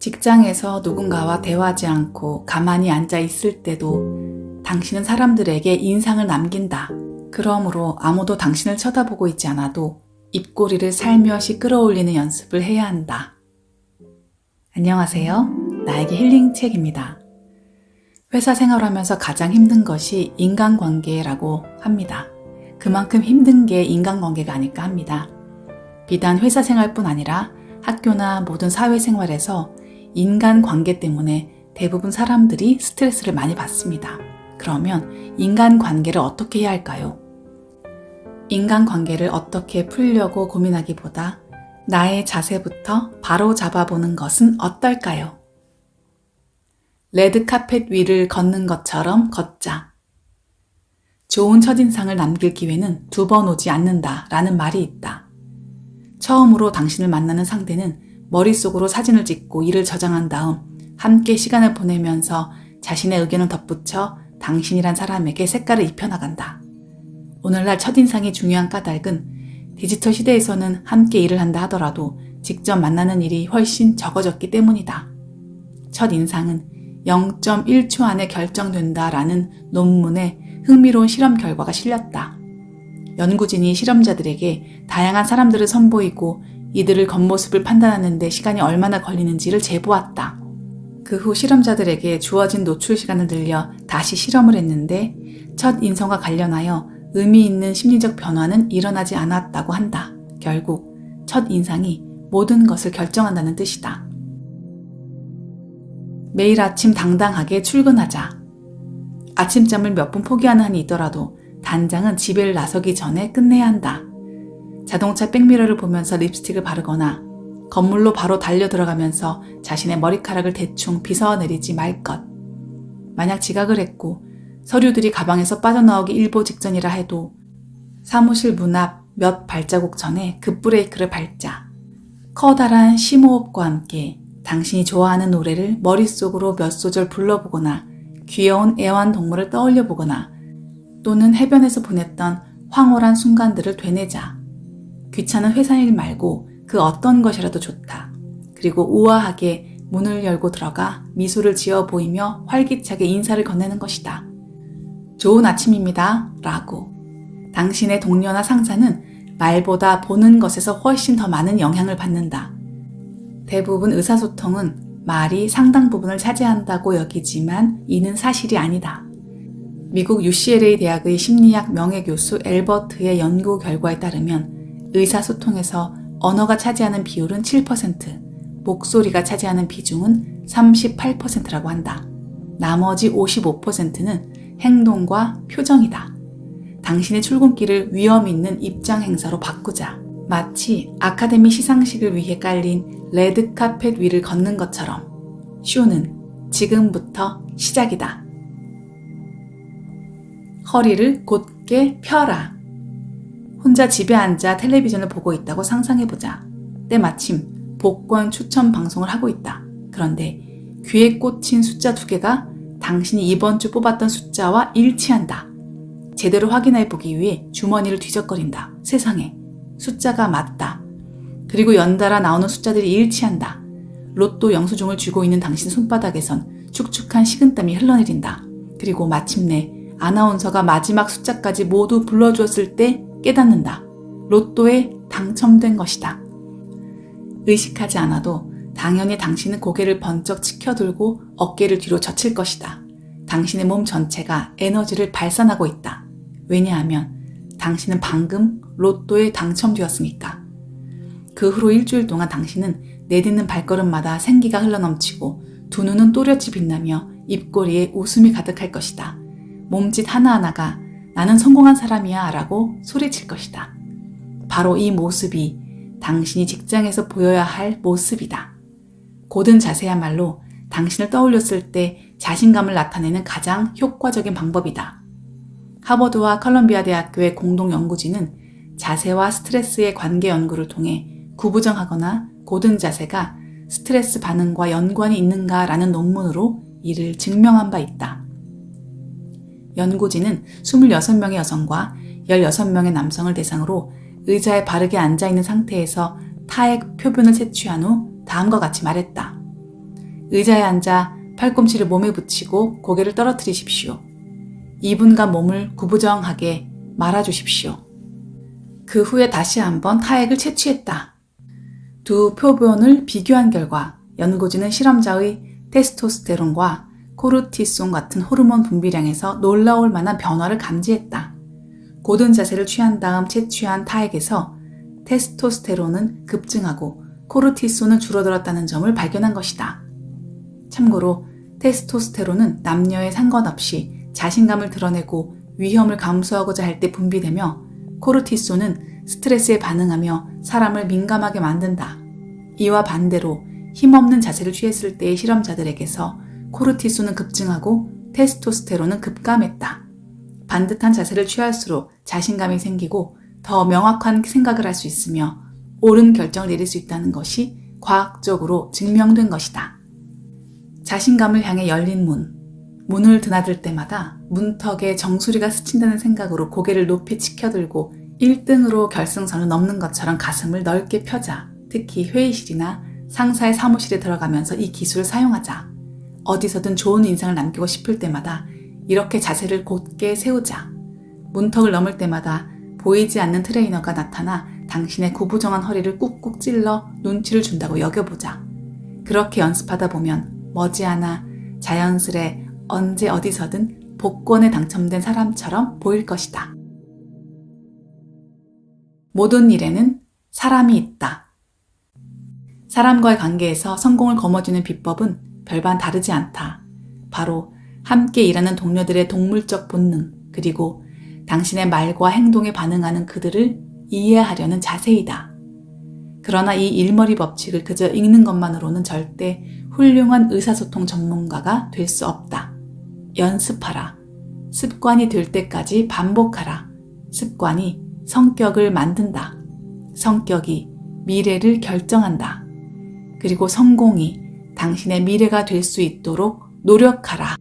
직장에서 누군가와 대화하지 않고 가만히 앉아 있을 때도 당신은 사람들에게 인상을 남긴다. 그러므로 아무도 당신을 쳐다보고 있지 않아도 입꼬리를 살며시 끌어올리는 연습을 해야 한다. 안녕하세요. 나에게 힐링 책입니다. 회사 생활하면서 가장 힘든 것이 인간관계라고 합니다. 그만큼 힘든 게 인간관계가 아닐까 합니다. 비단 회사 생활뿐 아니라 학교나 모든 사회생활에서 인간관계 때문에 대부분 사람들이 스트레스를 많이 받습니다. 그러면 인간관계를 어떻게 해야 할까요? 인간관계를 어떻게 풀려고 고민하기보다 나의 자세부터 바로 잡아보는 것은 어떨까요? 레드카펫 위를 걷는 것처럼 걷자. 좋은 첫인상을 남길 기회는 2번 오지 않는다 라는 말이 있다. 처음으로 당신을 만나는 상대는 머릿속으로 사진을 찍고 이를 저장한 다음 함께 시간을 보내면서 자신의 의견을 덧붙여 당신이란 사람에게 색깔을 입혀나간다. 오늘날 첫인상이 중요한 까닭은 디지털 시대에서는 함께 일을 한다 하더라도 직접 만나는 일이 훨씬 적어졌기 때문이다. 첫인상은 0.1초 안에 결정된다라는 논문에 흥미로운 실험 결과가 실렸다. 연구진이 실험자들에게 다양한 사람들을 선보이고 이들을 겉모습을 판단하는 데 시간이 얼마나 걸리는지를 재보았다. 그 후 실험자들에게 주어진 노출 시간을 늘려 다시 실험을 했는데 첫 인상과 관련하여 의미 있는 심리적 변화는 일어나지 않았다고 한다. 결국 첫 인상이 모든 것을 결정한다는 뜻이다. 매일 아침 당당하게 출근하자. 아침잠을 몇 분 포기하는 한이 있더라도 단장은 집을 나서기 전에 끝내야 한다. 자동차 백미러를 보면서 립스틱을 바르거나 건물로 바로 달려 들어가면서 자신의 머리카락을 대충 빗어내리지 말 것. 만약 지각을 했고 서류들이 가방에서 빠져나오기 일보 직전이라 해도 사무실 문 앞 몇 발자국 전에 급브레이크를 밟자. 커다란 심호흡과 함께 당신이 좋아하는 노래를 머릿속으로 몇 소절 불러보거나 귀여운 애완동물을 떠올려보거나 또는 해변에서 보냈던 황홀한 순간들을 되뇌자. 귀찮은 회사 일 말고 그 어떤 것이라도 좋다. 그리고 우아하게 문을 열고 들어가 미소를 지어 보이며 활기차게 인사를 건네는 것이다. 좋은 아침입니다. 라고. 당신의 동료나 상사는 말보다 보는 것에서 훨씬 더 많은 영향을 받는다. 대부분 의사소통은 말이 상당 부분을 차지한다고 여기지만 이는 사실이 아니다. 미국 UCLA 대학의 심리학 명예교수 앨버트의 연구 결과에 따르면 의사소통에서 언어가 차지하는 비율은 7%, 목소리가 차지하는 비중은 38%라고 한다. 나머지 55%는 행동과 표정이다. 당신의 출근길을 위험 있는 입장 행사로 바꾸자. 마치 아카데미 시상식을 위해 깔린 레드카펫 위를 걷는 것처럼 쇼는 지금부터 시작이다. 허리를 곧게 펴라. 혼자 집에 앉아 텔레비전을 보고 있다고 상상해보자. 때마침 복권 추천 방송을 하고 있다. 그런데 귀에 꽂힌 숫자 2개가 당신이 이번 주 뽑았던 숫자와 일치한다. 제대로 확인해보기 위해 주머니를 뒤적거린다. 세상에, 숫자가 맞다. 그리고 연달아 나오는 숫자들이 일치한다. 로또 영수증을 쥐고 있는 당신 손바닥에선 축축한 식은땀이 흘러내린다. 그리고 마침내 아나운서가 마지막 숫자까지 모두 불러주었을 때 깨닫는다. 로또에 당첨된 것이다. 의식하지 않아도 당연히 당신은 고개를 번쩍 치켜들고 어깨를 뒤로 젖힐 것이다. 당신의 몸 전체가 에너지를 발산하고 있다. 왜냐하면 당신은 방금 로또에 당첨되었으니까. 그 후로 일주일 동안 당신은 내딛는 발걸음마다 생기가 흘러넘치고 두 눈은 또렷이 빛나며 입꼬리에 웃음이 가득할 것이다. 몸짓 하나하나가 나는 성공한 사람이야 라고 소리칠 것이다. 바로 이 모습이 당신이 직장에서 보여야 할 모습이다. 고든 자세야말로 당신을 떠올렸을 때 자신감을 나타내는 가장 효과적인 방법이다. 하버드와 컬럼비아 대학교의 공동 연구진은 자세와 스트레스의 관계 연구를 통해 구부정하거나 고든 자세가 스트레스 반응과 연관이 있는가라는 논문으로 이를 증명한 바 있다. 연구진은 26명의 여성과 16명의 남성을 대상으로 의자에 바르게 앉아있는 상태에서 타액 표본을 채취한 후 다음과 같이 말했다. 의자에 앉아 팔꿈치를 몸에 붙이고 고개를 떨어뜨리십시오. 2분간 몸을 구부정하게 말아주십시오. 그 후에 다시 한번 타액을 채취했다. 두 표본을 비교한 결과 연구진은 실험자의 테스토스테론과 코르티손 같은 호르몬 분비량에서 놀라울 만한 변화를 감지했다. 고든 자세를 취한 다음 채취한 타액에서 테스토스테론은 급증하고 코르티손은 줄어들었다는 점을 발견한 것이다. 참고로 테스토스테론은 남녀에 상관없이 자신감을 드러내고 위험을 감수하고자 할 때 분비되며 코르티손은 스트레스에 반응하며 사람을 민감하게 만든다. 이와 반대로 힘없는 자세를 취했을 때의 실험자들에게서 코르티손은 급증하고 테스토스테론은 급감했다. 반듯한 자세를 취할수록 자신감이 생기고 더 명확한 생각을 할 수 있으며 옳은 결정을 내릴 수 있다는 것이 과학적으로 증명된 것이다. 자신감을 향해 열린 문을 드나들 때마다 문턱에 정수리가 스친다는 생각으로 고개를 높이 치켜들고 1등으로 결승선을 넘는 것처럼 가슴을 넓게 펴자. 특히 회의실이나 상사의 사무실에 들어가면서 이 기술을 사용하자. 어디서든 좋은 인상을 남기고 싶을 때마다 이렇게 자세를 곧게 세우자. 문턱을 넘을 때마다 보이지 않는 트레이너가 나타나 당신의 구부정한 허리를 꾹꾹 찔러 눈치를 준다고 여겨보자. 그렇게 연습하다 보면 머지않아 자연스레 언제 어디서든 복권에 당첨된 사람처럼 보일 것이다. 모든 일에는 사람이 있다. 사람과의 관계에서 성공을 거머쥐는 비법은 별반 다르지 않다. 바로 함께 일하는 동료들의 동물적 본능, 그리고 당신의 말과 행동에 반응하는 그들을 이해하려는 자세이다. 그러나 이 일머리 법칙을 그저 읽는 것만으로는 절대 훌륭한 의사소통 전문가가 될 수 없다. 연습하라. 습관이 될 때까지 반복하라. 습관이 성격을 만든다. 성격이 미래를 결정한다. 그리고 성공이 당신의 미래가 될 수 있도록 노력하라.